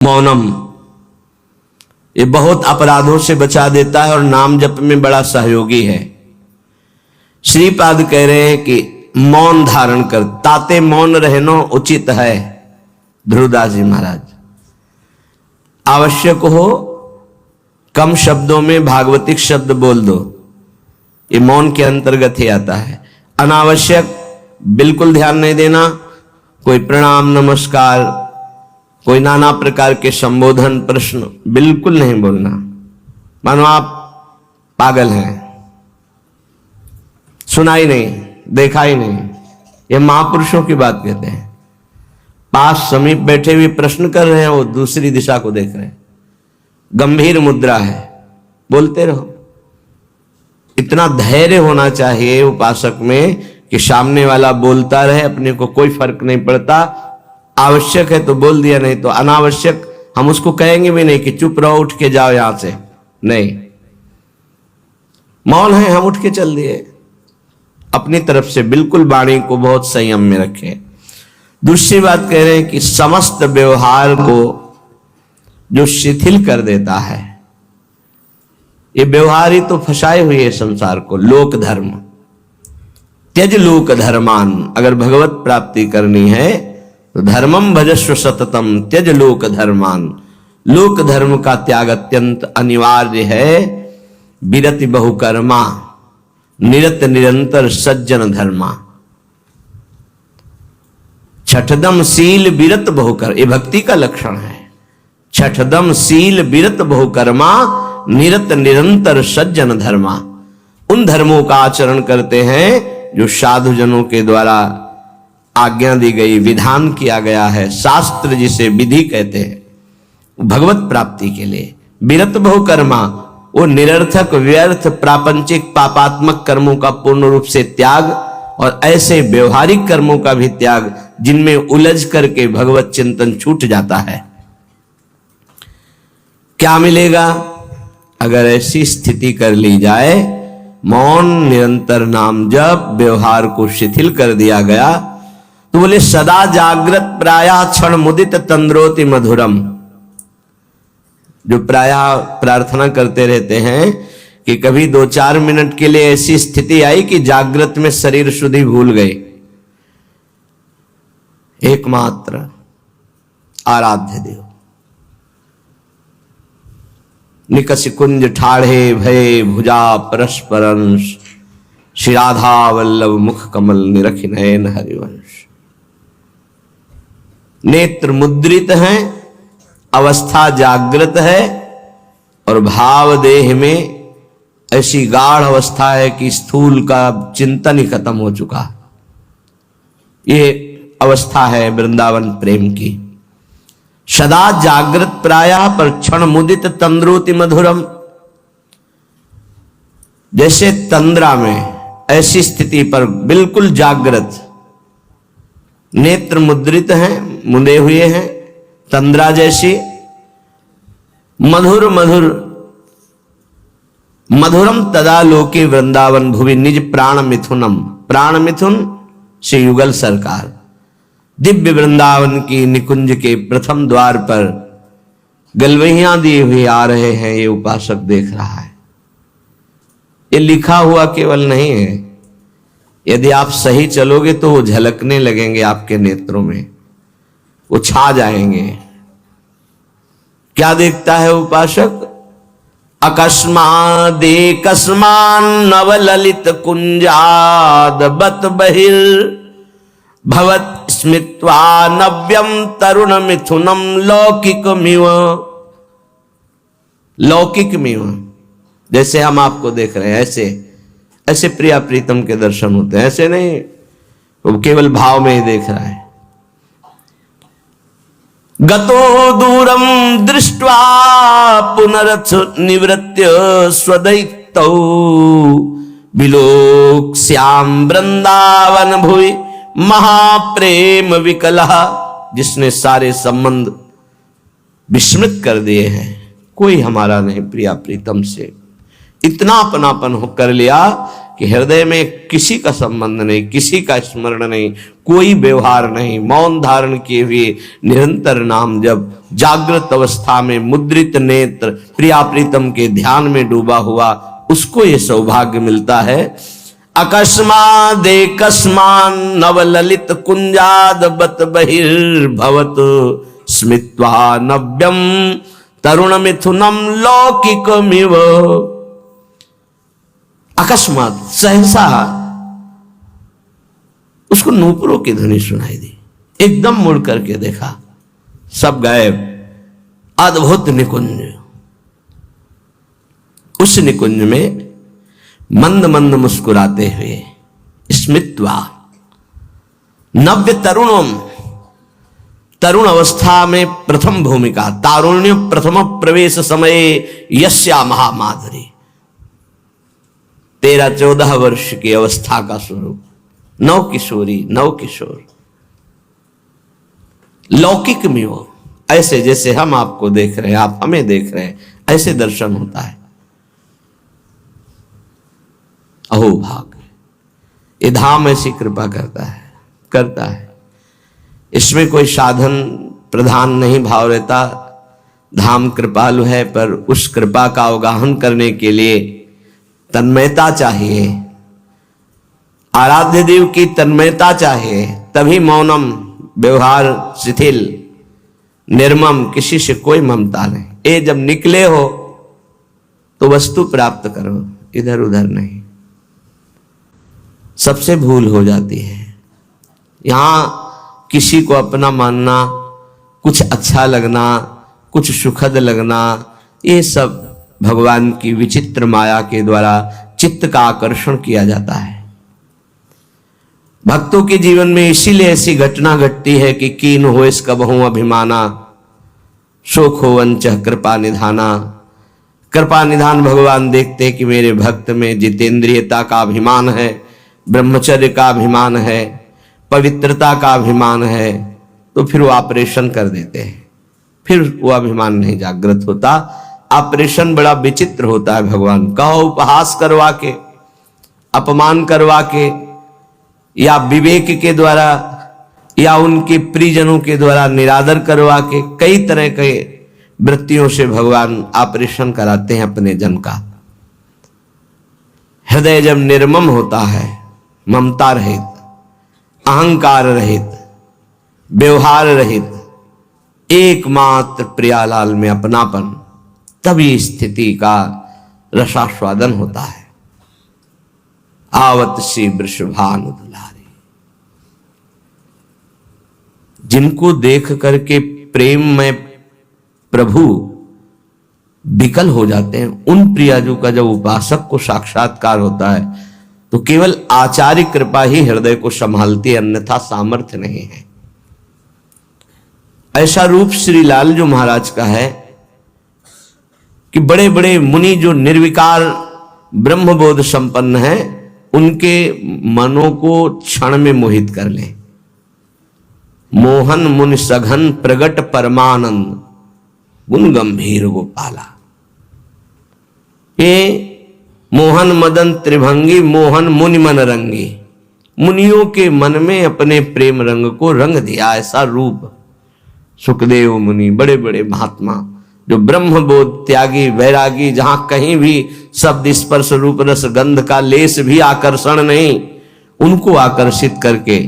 मौनम ये बहुत अपराधों से बचा देता है और नाम जप में बड़ा सहयोगी है। श्रीपाद कह रहे हैं कि मौन धारण कर, ताते मौन रहनो उचित है। ध्रुवदास जी महाराज, आवश्यक हो कम शब्दों में भागवतिक शब्द बोल दो, ये मौन के अंतर्गत ही आता है। अनावश्यक बिल्कुल ध्यान नहीं देना, कोई प्रणाम नमस्कार, कोई नाना प्रकार के संबोधन प्रश्न बिल्कुल नहीं बोलना, मानो आप पागल हैं, सुना ही नहीं, देखा ही नहीं। ये महापुरुषों की बात कहते हैं। पास समीप बैठे हुए प्रश्न कर रहे हैं, वो दूसरी दिशा को देख रहे हैं, गंभीर मुद्रा है, बोलते रहो। इतना धैर्य होना चाहिए उपासक में कि सामने वाला बोलता रहे, अपने को कोई फर्क नहीं पड़ता। आवश्यक है तो बोल दिया, नहीं तो अनावश्यक हम उसको कहेंगे भी नहीं कि चुप रहो, उठ के जाओ यहां से, नहीं। मौन है, हम उठ के चल दिए। अपनी तरफ से बिल्कुल वाणी को बहुत संयम में रखें। दूसरी बात कह रहे हैं कि समस्त व्यवहार को जो शिथिल कर देता है, ये व्यवहार ही तो फंसाए हुए है संसार को। लोक धर्म, त्यज लोक धर्मान, अगर भगवत प्राप्ति करनी है तो धर्मम भजस्व सततम त्यज लोक धर्मान। लोक धर्म का त्याग अत्यंत अनिवार्य है। विरति बहुकर्मा निरत निरंतर सज्जन धर्मा। छठदम शील विरत बहुकर, ये भक्ति का लक्षण है। छठदम शील विरत बहुकर्मा निरत निरंतर सज्जन धर्मा। उन धर्मों का आचरण करते हैं जो साधु जनों के द्वारा आज्ञा दी गई, विधान किया गया है। शास्त्र जिसे विधि कहते हैं भगवत प्राप्ति के लिए। विरत बहुकर्मा, वो निरर्थक व्यर्थ प्रापंचिक पापात्मक कर्मों का पूर्ण रूप से त्याग, और ऐसे व्यवहारिक कर्मों का भी त्याग जिनमें उलझ करके भगवत चिंतन छूट जाता है। क्या मिलेगा अगर ऐसी स्थिति कर ली जाए? मौन, निरंतर नाम जप, व्यवहार को शिथिल कर दिया गया तो बोले सदा जागृत प्रायः क्षण मुदित तंद्रोति मधुरम। जो प्रायः प्रार्थना करते रहते हैं कि कभी 2-4 मिनट के लिए ऐसी स्थिति आई कि जागृत में शरीर शुद्धि भूल गए। एकमात्र आराध्य देव निकसि कुंज ठाढ़े भय भुजा परस्परंश। श्री राधा वल्लभ मुख कमल निरखि नयन हरिवंश। नेत्र मुद्रित हैं, अवस्था जागृत है, और भाव देह में ऐसी गाढ़ अवस्था है कि स्थूल का चिंतन ही खत्म हो चुका। ये अवस्था है वृंदावन प्रेम की। सदा जागृत प्रायः पर क्षण मुदित तंद्रोति मधुरम। जैसे तंद्रा में, ऐसी स्थिति पर बिल्कुल जागृत, नेत्र मुद्रित हैं, मुंडे हुए हैं, तंद्रा जैसी। मधुर मधुर मधुरम तदा लोके वृंदावन भुवि निज प्राण मिथुनम। प्राण मिथुन श्री युगल सरकार दिव्य वृंदावन की निकुंज के प्रथम द्वार पर गलवहियां दिए हुए आ रहे हैं। ये उपासक देख रहा है। ये लिखा हुआ केवल नहीं है, यदि आप सही चलोगे तो वो झलकने लगेंगे आपके नेत्रों में, वो छा जाएंगे। क्या देखता है उपासक? अकस्मादेकस्मान नवललित कुंजाद बत बहिर भवत स्मित्वा नव्यम तरुण मिथुनम लौकिकमिव। लौकिकमिव, जैसे हम आपको देख रहे हैं ऐसे ऐसे प्रिया प्रीतम के दर्शन होते हैं। ऐसे नहीं वो केवल भाव में ही देख रहा है। गतो दूरम दृष्ट्वा पुनरथ निवृत्य स्वदैतौ विलोक श्याम वृंदावन भुवि महाप्रेम विकलः। जिसने सारे संबंध विस्मृत कर दिए हैं, कोई हमारा नहीं प्रिया प्रीतम से। इतना अपनापन हो कर लिया कि हृदय में किसी का संबंध नहीं, किसी का स्मरण नहीं, कोई व्यवहार नहीं, मौन धारण किए हुए निरंतर नाम जब, जागृत अवस्था में मुद्रित नेत्र प्रिया प्रीतम के ध्यान में डूबा हुआ, उसको ये सौभाग्य मिलता है। अकस्मादे कस्मान नवललित कुंजाद बत बहिर्भवत स्मित्वा नव्यम तरुण मिथुनम लौकिकमिव। अकस्मात सहसा उसको नूपुरों की ध्वनि सुनाई दी, एकदम मुड़ करके देखा, सब गायब। अद्भुत निकुंज, उस निकुंज में मंद मंद मुस्कुराते हुए स्मित्वा नव्य तरुणम, तरुण अवस्था में प्रथम भूमिका, तारुण्य प्रथम प्रवेश समय यस्या महामाधुरी, 13-14 वर्ष की अवस्था का स्वरूप, नव किशोरी, नव किशोर, लौकिक में हो, ऐसे जैसे हम आपको देख रहे हैं, आप हमें देख रहे हैं, ऐसे दर्शन होता है। अहो भाग्य, ये धाम ऐसी कृपा करता है। इसमें कोई साधन प्रधान नहीं भाव रहता। धाम कृपालु है, पर उस कृपा का अवगाहन करने के लिए तन्मयता चाहिए, आराध्य देव की तन्मयता चाहिए, तभी मौनम, व्यवहार शिथिल, निर्मम, किसी से कोई ममता नहीं। ये जब निकले हो तो वस्तु प्राप्त करो, इधर उधर नहीं। सबसे भूल हो जाती है। यहां किसी को अपना मानना, कुछ अच्छा लगना, कुछ सुखद लगना, ये सब भगवान की विचित्र माया के द्वारा चित्त का आकर्षण किया जाता है। भक्तों के जीवन में इसीलिए ऐसी घटना घटती है कि कीन हो इस कबहू अभिमाना, शोक हो वंचह कृपा निधाना। कृपा निधान भगवान देखते हैं कि मेरे भक्त में जितेंद्रियता का अभिमान है, ब्रह्मचर्य का अभिमान है, पवित्रता का अभिमान है, तो फिर वो ऑपरेशन कर देते हैं। फिर वो अभिमान नहीं जागृत होता। ऑपरेशन बड़ा विचित्र होता है। भगवान कहो उपहास करवा के, अपमान करवा के, या विवेक के द्वारा, या उनके प्रियजनों के द्वारा निरादर करवा के, कई तरह के वृत्तियों से भगवान ऑपरेशन कराते हैं अपने जन का। हृदय जब निर्मम होता है, ममता रहित, अहंकार रहित, व्यवहार रहित, एकमात्र प्रियालाल में अपनापन, तभी स्थिति का रसास्वादन होता है। आवत सी वृषभानु दुलारी, जिनको देख करके प्रेम में प्रभु विकल हो जाते हैं, उन प्रियाजू का जब उपासक को साक्षात्कार होता है तो केवल आचार्य कृपा ही हृदय को संभालती है, अन्यथा सामर्थ्य नहीं है। ऐसा रूप श्री लालजू महाराज का है कि बड़े बड़े मुनि जो निर्विकार ब्रह्मबोध संपन्न हैं, उनके मनों को क्षण में मोहित कर ले। मोहन मुनि सघन प्रगट परमानंद, गुण गंभीर गोपाला। ये मोहन मदन त्रिभंगी, मोहन मुनि मन रंगी, मुनियों के मन में अपने प्रेम रंग को रंग दिया। ऐसा रूप सुखदेव मुनि, बड़े बड़े महात्मा जो ब्रह्मबोध त्यागी, वैरागी, जहां कहीं भी शब्द स्पर्श रूप रस गंध का लेस भी आकर्षण नहीं, उनको आकर्षित करके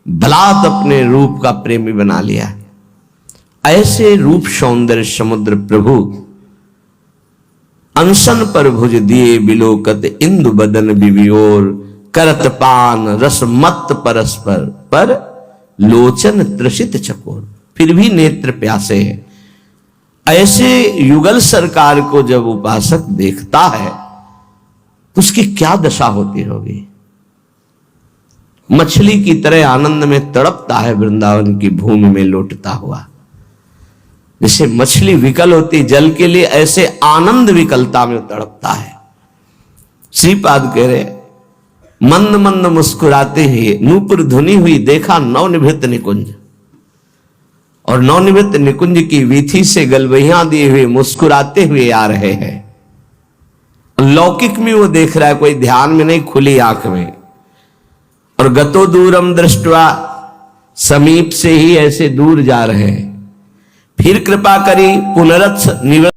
बलात् अपने रूप का प्रेमी बना लिया। ऐसे रूप सौंदर्य समुद्र प्रभु अनशन पर भुज दिए बिलोकत, इंदु बदन बिबियोर, करत पान रस मत परस्पर, पर लोचन त्रसित चकोर, फिर भी नेत्र प्यासे है। ऐसे युगल सरकार को जब उपासक देखता है तो उसकी क्या दशा होती होगी। मछली की तरह आनंद में तड़पता है वृंदावन की भूमि में लौटता हुआ। जैसे मछली विकल होती जल के लिए, ऐसे आनंद विकलता में तड़पता है। श्रीपाद कह रहे, मंद मंद मुस्कुराते हुए नूपुर धुनी हुई देखा नवनिभृत निकुंज, और नवनिवृत्त निकुंज की वीथी से गलवहियां दिए हुए मुस्कुराते हुए आ रहे हैं। लौकिक में वो देख रहा है, कोई ध्यान में नहीं, खुली आंख में। और गतो दूरम दृष्टवा, समीप से ही ऐसे दूर जा रहे हैं। फिर कृपा करी, पुनरथ निवृत्त